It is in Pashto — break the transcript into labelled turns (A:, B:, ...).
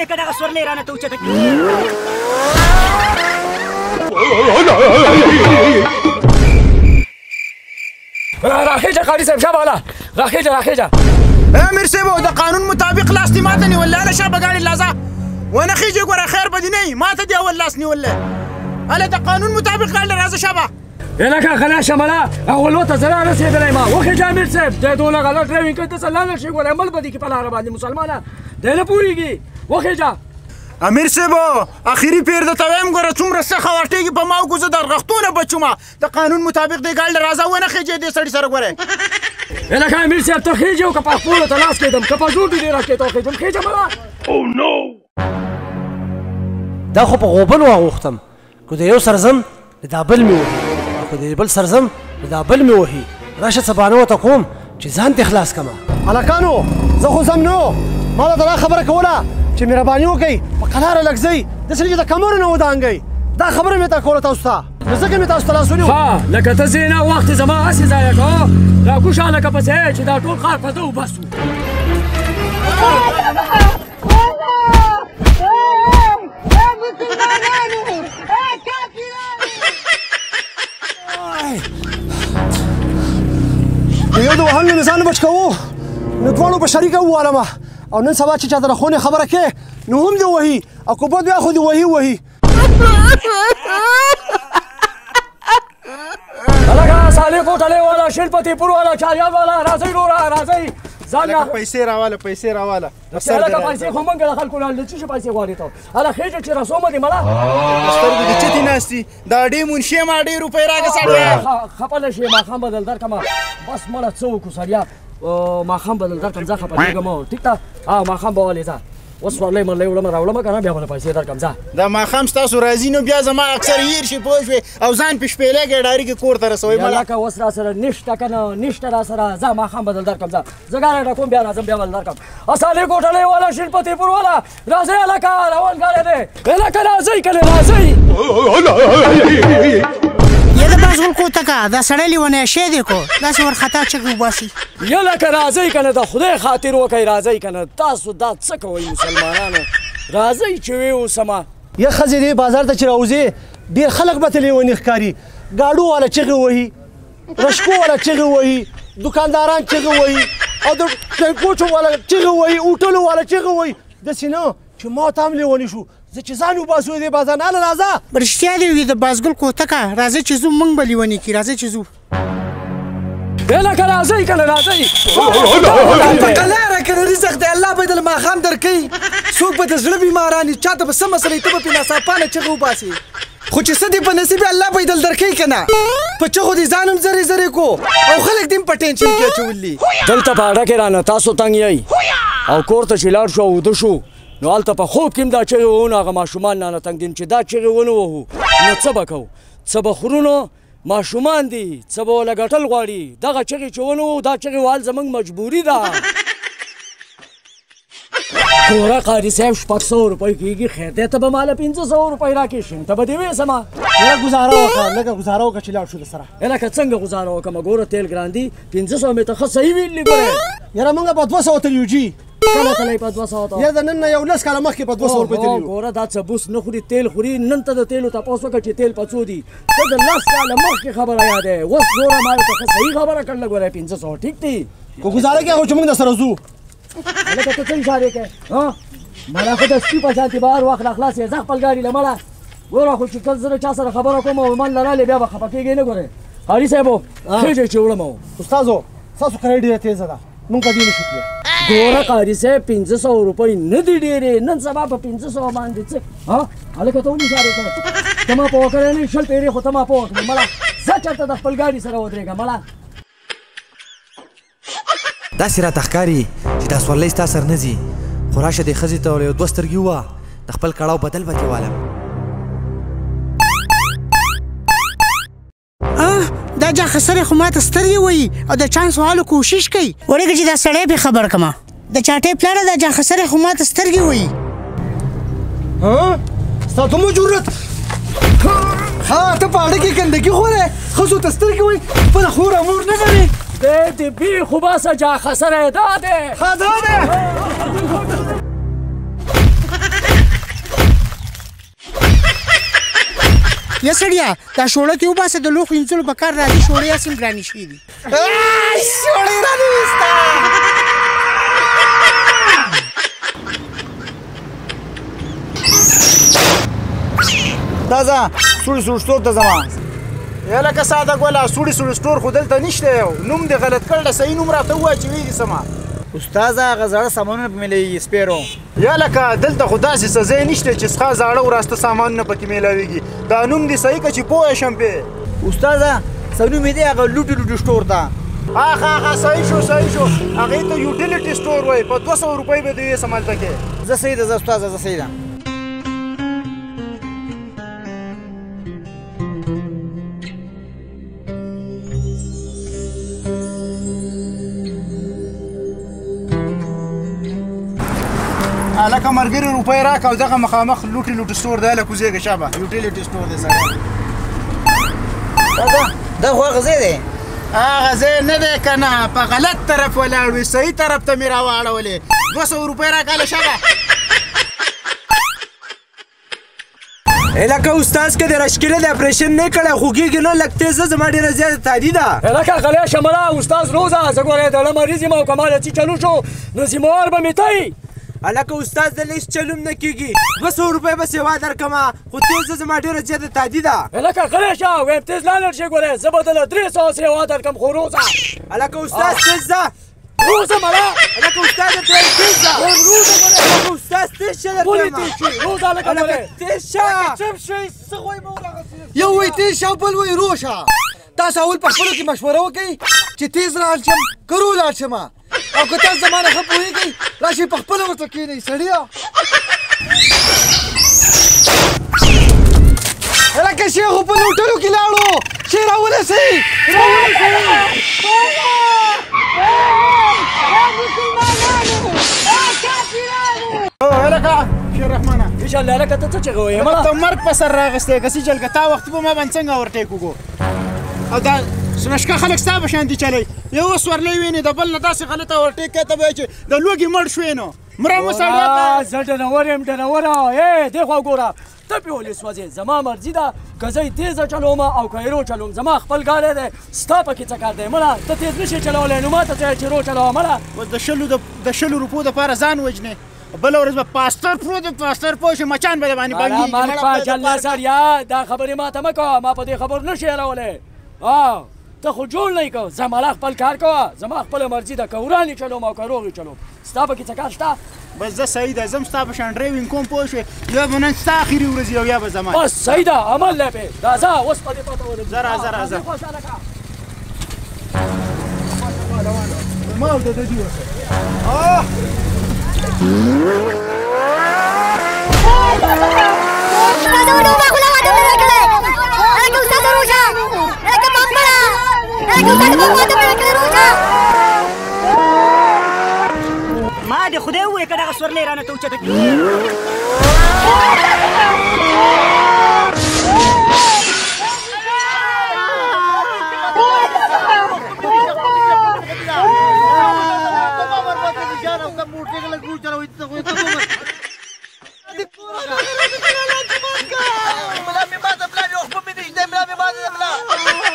A: هلکه دغه سورلی رانه ته اوچته کړي.
B: راخیجه قاضي صاحب شابه هله راخیجه.
C: امیر صاحب د قانون مطابق لاس دې ماته نیولې هله شابه ګاډي لازه ونه خیجې ګوره خیر به دې نه وي ماته دې اول لاس نیولې هله د قانون مطابق ګاډي راځه شابه.
B: لکه غلا شمله اولو ته زه رارسېدلی ما وخېجه امیر صاحب دی دونه غلط ډرایوینګ کوي داسې لاړ شي ګوره عمل به دي کې په لاره باندې مسلمانه دی نه پوهېږي وخېجه.
C: امیر صاحب اخري پیر درته وایم ګوره څومره سخه ورټېږي په ما وګو زه د رغښتونه بچومه د قانون مطابق دې ګاډي راځه ونه خېجې دې سړي سره ګورې.
B: لکه امیر صاحب ته خېجې او که په خپلو ته لاس کېدم که په زور دې دې راکېته وخېجم خېجه مله.
D: دا خو په غوبل واغوښتم که د یو سر ځم د دا بل مې وهي خو د بل سر ځم د دا بل مې وهي راشه سبانه ورته کوم چې ځان دې خلاص کړمه. هلکانو زه خو ځم نو ما ته دا خبره کوله چې مهرباني وکئ په قلاره لږ ځئ داسې چې د کمرو نه ودانګئ دا خبره مې ته کوله تاسو ته نو ځکه مې تاسو ته لاس ونیو.
B: ښه لکه ته ځې نه وخت زما هسې ضایع کوه راکوشه هلکه پسې چې دا ټول ښار په ده وباسو.
D: د یو د وهلو نه ځان بچ کوو نو دواړو به شریکه ووالمه او نن سبا چې چا ته د خونې خبره کې نو هم دې وهي او که بد بیا خو دې وهي.
B: هلکه صالح کوټلې والا شیرپتي پور والا چاریاب والا راځئ وروره راځئ ځان
C: لکه پیسې راواله
B: هلکه پیسې خو موږ د خلکو نه څه شي پیسې غواړې ته هله خېجه چې رسومه دې مړه
C: سترګې دې چتې ناستي دا ډې منشي ما ډې روپۍ راکړه سړیه.
B: خفه نه شې ماښام بدل درکړمه بس مړه څه وکړو سړیه ماښام بدل درکړم ځه خفه کېږم ټیک ده ماښام به ولې ځه اوس سورلی مرلی وړمه راوړمه که نه بیا به له پیسې درکړم ځه.
C: دا ماښام ستاسو راځي نو بیا زما اکثر هیر شي پوه شوې او ځان پې شپېلی کړې ډایرکې کور ته رسوئ مړه.
B: لکه اوس را سره نشته که نه نشته را سره ځه ماښام بدل درکړم ځه زه ګاډی ډکوم بیا راځم بیا بدل درکړم. صالح کوټلې والا شیرپتي پور والا راځئ هلکه روان ګاډی دی هلکه راځئ که نه راځئ.
E: یا د بازغل کوتکه دا سړی لیونی شی دی کو داسې ورخطا چغې وباسي.
B: یا لکه راځئ که نه د خدای خاطر وکئ راځئ که نه تاسو دا څه کوئ مسلمانانو راځئ چې ویې اوسمه.
D: یا ښځې دې بازار ته چې راوځې ډېر خلک به ته لیوني ښکاري ګاډو والا چغې وهي رشکو والا چغې وهي دوکانداران چغې وهي او د ټینکوچو والا چغې وهي هوټلو والا چغې وهي داسې نه چې ما ته هم لیوني شو زه چې ځان وباسو دې بازار نه هله راځه.
E: رښتیا دې وي د بازګل کوتکه راځئ چې ځو موږ به لیوني کړي راځئ چې ځو.
B: لکه راځئ که نه راځئ
F: په قلاره که نه رزق دی الله به یې دله ماښام درکوي څوک به د زړه بیماران وي چا ته به څه مسله وي ته به پرې ناڅاپانه چغې وباسې خو چې څه دې په نصیب الله به یې دل درکوي که نه په چغو دې ځان هم زرې کو او خلک دې هم په ټینشن کې اچولي.
B: دلته په اډه کې رانه تاسو تنګ یئ او کور ته چې لاړ شو او وده شو نو هلته په خوب کې هم دا چغې وهو نو هغه ماشومان رانه تنګ دي چې دا چغې ونه وهو نو څه به کوو څه به خورو نو ماشومان دي څه به وله ګټل غواړي دغه چغې چې ونه وهو دا چغې وهل زموږ مجبوري ده. ګوره قاضي صاحب 600 روپۍ کېږي خیر دی ته به ماله 500 روپۍ راکړې شین ته به دې ویسمه.
D: لږه ګزاره وکړه لږه ګزاره وکړه چې لاړ شو درسره.
B: لکه څنګه ګزاره وکړمه ګوره تیل ګران دي 500 مې ته ښه صحیح ویلي ګوره
D: یاره موږ په 200 تللي یو جي
B: کله تللی په 200 ته
D: یا د نن نه یو 10 کاله مخکې په 200 روپۍ تللي یو.
B: ګوره دا څه بوس نه خوري تیل خوري نن ته د تیلو تپوس وکړه چې تیل په څو دي ته د 10 کاله مخکې خبره یادوې اوس ګوره ما ته ښه صحیح خبره کړله ګوره 500 ټیک دي
D: خو ګزاره کوې خو چې موږ درسره ځو.
B: هلکه ته څه اشارې کوې مړه خو د سپي په شانتې بهر واخله خلاص یې ځه خپل ګاډي له مړه ګوره خو چې کله زه د چا سره خبره کوم او من لرالې بیا به خفه کېږئ نه ګورې قاضي صاحب خېجئ چې وړم
D: استادو ستاسو کرایه ډېره تیزه ده موږ په دې نشو تللی.
B: ګوره قاضي صاحب 500 روپۍ نه دي ډېرې نن سبا په 500 باندې څه هلکه ته ولې اشارې کوې ته ما په وکړی نه شل پیرې خو ته ما په وکړې مړه ځه چېرته د خپل ګاډي سره ودرېږه مړه.
F: داسې راته ښکاري چې دا سورلی ستا سر نه ځي خو راشه دې ښځې ته یو 2 سترګې ووه د خپل کړاو بدل به دې والم.
E: دا جاخه سره خو ماته سترګې وایي او د چانس وهلو کوشش کوي ورېږه چې دا سړی پرې خبر کړمه د چاټۍ پلاره دا جاخه سره خو ماته سترګې وایي.
D: ستا دومره جرأت ته په اډه کې ګندګي خورې ښځو ته سترګې وایي خپله خور او مور نه لرې
B: دې بي خو باسه جاخه سره دا دی
D: ښه دا دی
E: یا سړیا دا شوړه دې وباسه د لوښو وینځلو په کار راځي شوړې هسې ګرانې شوي دي
F: شوړې رانه وستا
C: دا ځه سوړي سوړ سټور ته ځما یا لکه ساده ګوله سوړي سوړ سټور خو دلته نشته نوم دې غلط کړل صحیح نوم راته ووایه چې ویې دي سمه
F: استاده هغه زاړه سامانونه په میلایي سپیرو
C: یا لکه دلته خو داسې څه ځای نشته چې څخه زاړه وراسته سامانونه پکې میلاویږي دا نوم دې صحیح که چې پوه شم پې
F: استاده څه نوم یې دی هغه لوټي لوټي سټور ته
C: هغه صحیح شو هغې ته یوټیلیټي سټور وایي په 200 روپۍ به دې یې هلته کې
F: زه صحیح ده زه استاده زه صحیح ده
C: لکه ملګري روپۍ راکړه او دغه مخامخ لوټي سټور دی هله کوزېږه شابه یوټیلیټي سټور دی سړی
F: دا خو هغه ځای دی
C: هغه ځای نه دی که نه په غلط طرف ولاړ وي صحیح طرف ته مې راواړولې 200 روپۍ راکړه هله شابه
F: لکه استاد که د رشکیله د اپریشن نه کړی خوږېږي نه لږ تیزه زما ډېره زیاته تادي ده
B: لکه غلی شمله استاد روزه زه ګورې د لمریز یم او که ما چې چلو شو نو ذمهوار به مې تی
F: هلکه استاد د لیست چلوم نه کېږي 200 روپۍ به سیوا درکړمه خو تیزه زما ډېره زیاته تادي ده
B: لکه غلی شه ویم تیز لاړ شي ګورې زه به دله 300 سیوا درکړم خو روزه
F: هلکه استاد تیز ځه
B: روزه مړه
F: هلکه استاد تیز ځه
B: روزه ګورې
F: هلکه استاد تیز شه
B: ولې
F: درکړمه
B: تیز شي روزه لکه ګورې
F: تیز شه
B: چم شي څه غوی به ورغسې
F: یو وایي تیز شه او بل وایي رو شه تاسو اول په خپلو کې مشوره وکړئ چې تیز لاړ شم که رو لاړ شمه او که تاسو زما نه ښه پوهېږئ راشئ په خپله ورته کښېنئ سړیه هلکه شی خو په لوټلو کې لاړو شی راونیسئ
C: هلکه شیر رحمانه
B: انشاءالله لکه ته څه چغې وایې مړه
C: ته مرګ په سر راغستی که سي جلګه تا وخت به ما باندې څنګه ورټیک وکړو او دا سنشکه خلک ستا په شان دي چلی یو سورلی وینې د بل نه داسې غلطه ورټیک کوې ته به چې د لوږې مړ شوې نو مړه مو سړی
B: زه ډنور یم ډنوره ای دې خوا ګوره ته پې ولې سوځې زما مرضي ده که زه یې تیزه چلوم او که یې رو چلوم زما خپل ګاډی دی ستا پکې څه کار دی مړه ته تیز نشې چلولی نو ما ته څه چې رو چلوه مړه
C: اوس د شلو روپو دپاره ځان وجنې بله ورځ به پاستر پروت وي پاستر پوه شي مچان به د باندې بنګېږي
B: مرګ په جله سړیا دا خبرې ما ته مه کوه ما په دې خبر نه شې هېرولی ته خو جوړ نه یې که زه مړه خپل کار کوه زما خپله مرضي ده که وران یې چلوم او که روغ یې چلوم ستا پکې څه کار شته
C: بس زه صحیح ده زم ستا په شان ډرایوینګ کوم پوه شوې یا به نن ستا اخري ورځ او یا به زما
B: بس صحیح ده عمل دی پې دا ځه اوس په دې پته ولګي
C: زه راځه راځه
B: خوشحاله که
C: ما او د دې
E: ما د خدای ووایه که دغه سورلی رانه ته اوچته کړي
F: ملا مې ماته پلان یو خو مې نشته ملا مې ماته پلان